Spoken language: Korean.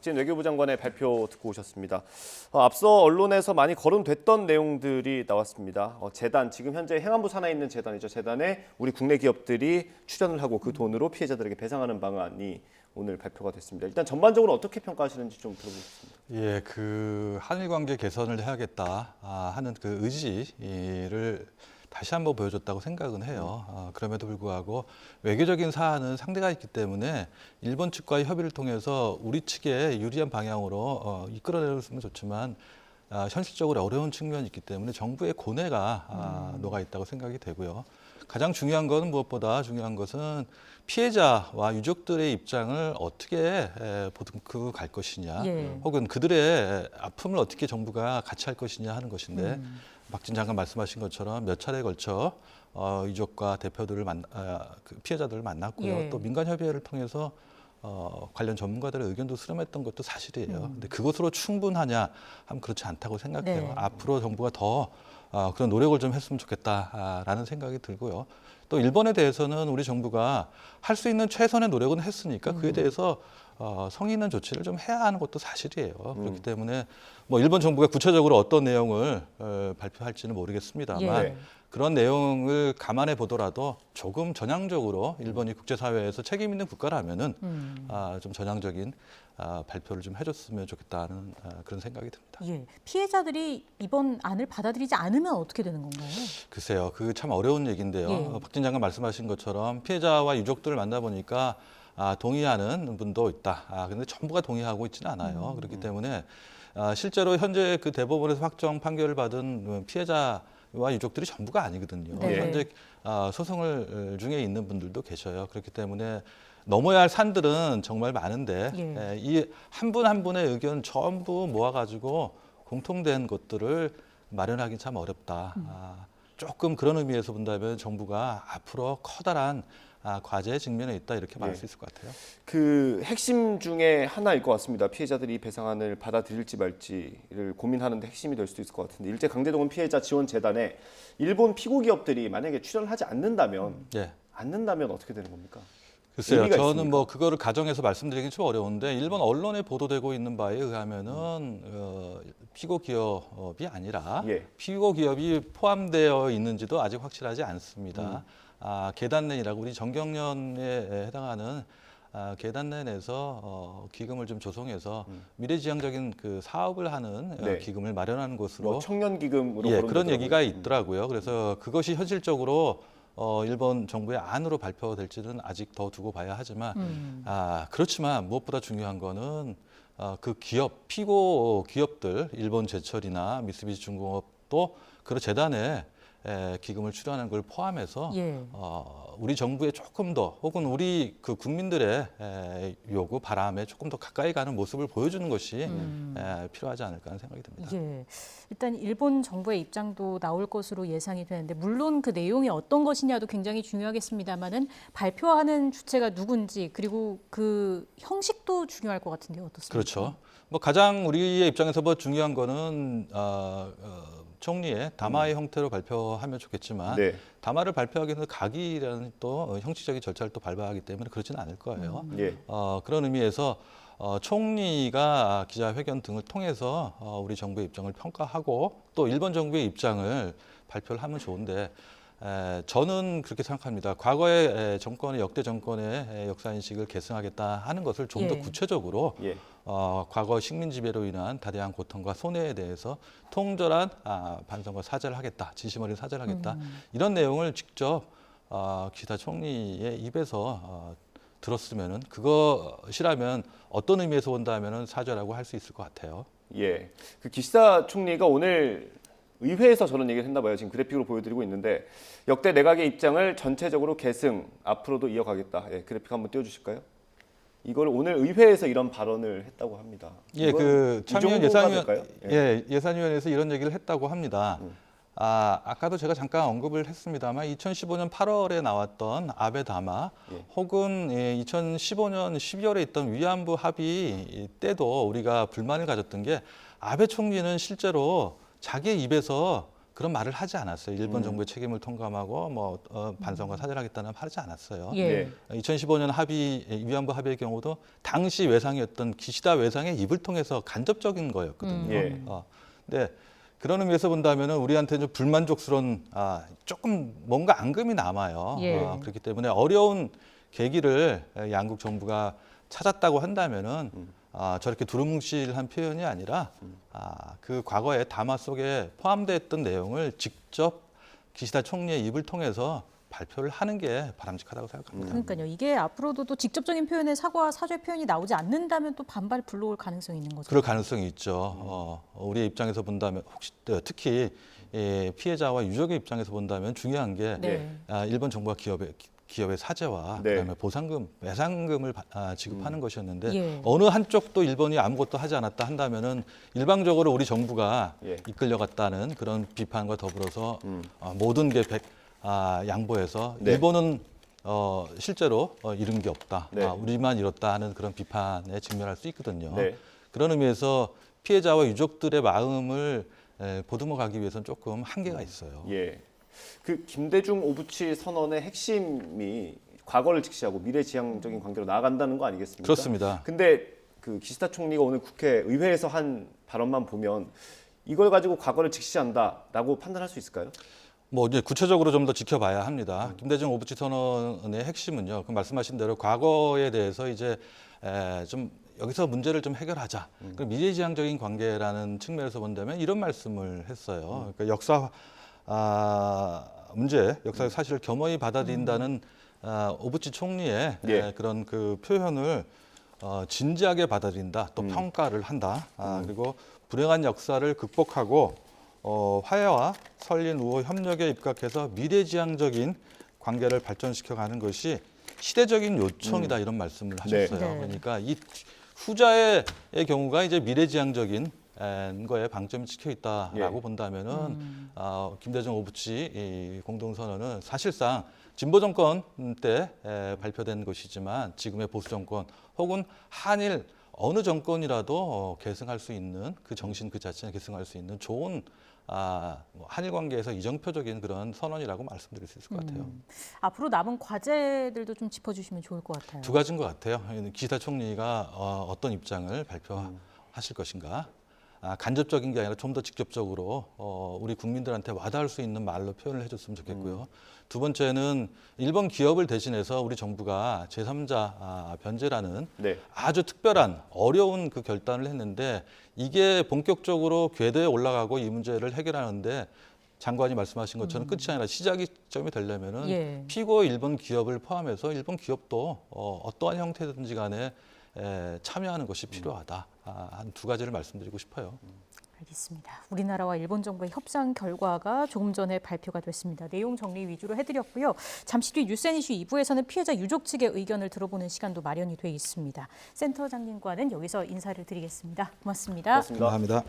박지원 외교부 장관의 발표 듣고 오셨습니다. 앞서 언론에서 많이 거론됐던 내용들이 나왔습니다. 재단, 지금 현재 행안부 산하에 있는 재단이죠. 재단에 우리 국내 기업들이 출연을 하고 그 돈으로 피해자들에게 배상하는 방안이 오늘 발표가 됐습니다. 일단 전반적으로 어떻게 평가하시는지 좀 들어보겠습니다. 예, 그 한일 관계 개선을 해야겠다 하는 그 의지를 다시 한번 보여줬다고 생각은 해요. 그럼에도 불구하고 외교적인 사안은 상대가 있기 때문에 일본 측과의 협의를 통해서 우리 측에 유리한 방향으로 이끌어내렸으면 좋지만 현실적으로 어려운 측면이 있기 때문에 정부의 고뇌가 녹아 있다고 생각이 되고요. 가장 중요한 것은 무엇보다 중요한 것은 피해자와 유족들의 입장을 어떻게 보듬고 갈 것이냐, 혹은 그들의 아픔을 어떻게 정부가 같이 할 것이냐 하는 것인데 박진 장관 말씀하신 것처럼 몇 차례에 걸쳐 유족과 대표들을 그 피해자들을 만났고요. 또 민간협의회를 통해서 관련 전문가들의 의견도 수렴했던 것도 사실이에요. 근데 그것으로 충분하냐 하면 그렇지 않다고 생각해요. 네. 앞으로 정부가 더 그런 노력을 좀 했으면 좋겠다라는 생각이 들고요. 또 일본에 대해서는 우리 정부가 할 수 있는 최선의 노력은 했으니까 그에 대해서 성의 있는 조치를 좀 해야 하는 것도 사실이에요. 그렇기 때문에 뭐 일본 정부가 구체적으로 어떤 내용을 발표할지는 모르겠습니다만 예. 그런 내용을 감안해 보더라도 조금 전향적으로 일본이 국제사회에서 책임 있는 국가라면은 좀 전향적인 발표를 좀 해줬으면 좋겠다는 그런 생각이 듭니다. 예. 피해자들이 이번 안을 받아들이지 않으면 어떻게 되는 건가요? 글쎄요, 그 참 어려운 얘기인데요. 예. 박진 장관 말씀하신 것처럼 피해자와 유족들을 만나보니까 동의하는 분도 있다. 근데 전부가 동의하고 있지는 않아요. 그렇기 때문에 실제로 현재 그 대법원에서 확정 판결을 받은 피해자와 유족들이 전부가 아니거든요. 네. 현재 소송을 중에 있는 분들도 계셔요. 그렇기 때문에 넘어야 할 산들은 정말 많은데 예. 이 한 분 한 분의 의견 전부 모아가지고 공통된 것들을 마련하기 참 어렵다. 조금 그런 의미에서 본다면 정부가 앞으로 커다란 과제에 직면해 있다 이렇게 말할 수 있을 것 같아요. 그 핵심 중에 하나일 것 같습니다. 피해자들이 배상안을 받아들일지 말지를 고민하는데 핵심이 될 수도 있을 것 같은데 일제강제동원 피해자 지원 재단에 일본 피고 기업들이 만약에 출연하지 않는다면 어떻게 되는 겁니까? 글쎄요, 의미가 저는 있습니까? 뭐 그거를 가정해서 말씀드리긴 좀 어려운데 일본 언론에 보도되고 있는 바에 의하면은 피고 기업이 아니라 피고 기업이 포함되어 있는지도 아직 확실하지 않습니다. 계단nen이라고 우리 정경련에 해당하는 계단nen에서 기금을 좀 조성해서 미래지향적인 그 사업을 하는 기금을 마련하는 곳으로 뭐 청년 기금으로 그런 얘기가 있더라고요. 그래서 그것이 현실적으로 일본 정부의 안으로 발표될지는 아직 더 두고 봐야 하지만 그렇지만 무엇보다 중요한 거는 그 기업 피고 기업들 일본 제철이나 미쓰비시 중공업도 그 재단에 기금을 출연하는 걸 포함해서 우리 정부에 조금 더 혹은 우리 그 국민들의 요구 바람에 조금 더 가까이 가는 모습을 보여주는 것이 필요하지 않을까 하는 생각이 듭니다. 예. 일단 일본 정부의 입장도 나올 것으로 예상이 되는데 물론 그 내용이 어떤 것이냐도 굉장히 중요하겠습니다만은 발표하는 주체가 누군지 그리고 그 형식도 중요할 것 같은데요. 어떻습니까? 그렇죠. 뭐 가장 우리의 입장에서 뭐 중요한 거는 총리의 담화의 형태로 발표하면 좋겠지만 담화를 발표하기에는 각이라는 또 형식적인 절차를 또 밟아야 하기 때문에 그렇지는 않을 거예요. 그런 의미에서 총리가 기자회견 등을 통해서 우리 정부의 입장을 평가하고 또 일본 정부의 입장을 발표를 하면 좋은데 저는 그렇게 생각합니다. 과거의 정권의 역대 정권의 역사인식을 계승하겠다 하는 것을 좀 더 구체적으로 과거 식민 지배로 인한 다대한 고통과 손해에 대해서 통절한 반성과 사죄를 하겠다, 진심 어린 사죄를 하겠다 이런 내용을 직접 기시다 총리의 입에서 들었으면은 그것이라면 어떤 의미에서 본다면은 사죄라고 할 수 있을 것 같아요. 예, 그 기시다 총리가 오늘 의회에서 저런 얘기를 했나 봐요. 지금 그래픽으로 보여드리고 있는데 역대 내각의 입장을 전체적으로 계승, 앞으로도 이어가겠다. 그래픽 한번 띄워주실까요? 이걸 오늘 의회에서 이런 발언을 했다고 합니다. 그 참여연 예산위원회에서 이런 얘기를 했다고 합니다. 아까도 제가 잠깐 언급을 했습니다만 2015년 8월에 나왔던 아베 담화 혹은 2015년 12월에 있던 위안부 합의 때도 우리가 불만을 가졌던 게 아베 총리는 실제로 자기의 입에서 그런 말을 하지 않았어요. 일본 정부의 책임을 통감하고 반성과 사죄하겠다는 말 하지 않았어요. 예. 2015년 위안부 합의의 경우도 당시 외상이었던 기시다 외상의 입을 통해서 간접적인 거였거든요. 예. 근데 그런 의미에서 본다면은 우리한테 좀 불만족스러운 조금 뭔가 앙금이 남아요. 예. 그렇기 때문에 어려운 계기를 양국 정부가 찾았다고 한다면은 저렇게 두루뭉실한 표현이 아니라 그 과거의 담화 속에 포함되었던 내용을 직접 기시다 총리의 입을 통해서 발표를 하는 게 바람직하다고 생각합니다. 그러니까요. 이게 앞으로도 또 직접적인 표현의 사과, 사죄 표현이 나오지 않는다면 또 반발 불러올 가능성이 있는 거죠. 그럴 가능성이 있죠. 우리의 입장에서 본다면 혹시 특히 피해자와 유족의 입장에서 본다면 중요한 게 네. 일본 정부가 기업의 사죄와 네. 그다음에 보상금, 배상금을 지급하는 것이었는데 예. 어느 한쪽도 일본이 아무것도 하지 않았다 한다면은 일방적으로 우리 정부가 예. 이끌려갔다는 그런 비판과 더불어서 모든 게 양보해서 네. 일본은 실제로 잃은 게 없다. 네. 우리만 잃었다 하는 그런 비판에 직면할 수 있거든요. 네. 그런 의미에서 피해자와 유족들의 마음을 보듬어 가기 위해서는 조금 한계가 있어요. 예. 그 김대중 오부치 선언의 핵심이 과거를 직시하고 미래지향적인 관계로 나아간다는 거 아니겠습니까? 그렇습니다. 근데 그 기시다 총리가 오늘 국회의회에서 한 발언만 보면 이걸 가지고 과거를 직시한다라고 판단할 수 있을까요? 이제 구체적으로 좀 더 지켜봐야 합니다. 김대중 오부치 선언의 핵심은요. 그 말씀하신 대로 과거에 대해서 이제 좀 여기서 문제를 좀 해결하자. 그 미래지향적인 관계라는 측면에서 본다면 이런 말씀을 했어요. 그러니까 역사의 사실을 겸허히 받아들인다는 오부치 총리의 예. 그런 그 표현을 진지하게 받아들인다. 또 평가를 한다. 그리고 불행한 역사를 극복하고 화해와 설린 우호 협력에 입각해서 미래지향적인 관계를 발전시켜가는 것이 시대적인 요청이다 이런 말씀을 하셨어요. 네. 그러니까 이 후자의 경우가 이제 미래지향적인 거에 방점이 찍혀 있다라고 예. 본다면은 김대중 오부치 이 공동선언은 사실상 진보 정권 때 발표된 것이지만 지금의 보수 정권 혹은 한일 어느 정권이라도 계승할 수 있는 그 정신 그 자체를 계승할 수 있는 좋은 한일 관계에서 이정표적인 그런 선언이라고 말씀드릴 수 있을 것 같아요. 앞으로 남은 과제들도 좀 짚어주시면 좋을 것 같아요. 두 가지인 것 같아요. 기시다 총리가 어떤 입장을 발표하실 것인가. 간접적인 게 아니라 좀 더 직접적으로 우리 국민들한테 와닿을 수 있는 말로 표현을 해줬으면 좋겠고요. 두 번째는 일본 기업을 대신해서 우리 정부가 제3자 변제라는 네. 아주 특별한 어려운 그 결단을 했는데 이게 본격적으로 궤도에 올라가고 이 문제를 해결하는데 장관이 말씀하신 것처럼 끝이 아니라 시작점이 되려면은 예. 피고 일본 기업을 포함해서 일본 기업도 어떠한 형태든지 간에 참여하는 것이 필요하다. 한 두 가지를 말씀드리고 싶어요. 알겠습니다. 우리나라와 일본 정부의 협상 결과가 조금 전에 발표가 됐습니다. 내용 정리 위주로 해드렸고요. 잠시 뒤 뉴스 앤 이슈 2부에서는 피해자 유족 측의 의견을 들어보는 시간도 마련이 돼 있습니다. 센터장님과는 여기서 인사를 드리겠습니다. 고맙습니다. 고맙습니다. 감사합니다.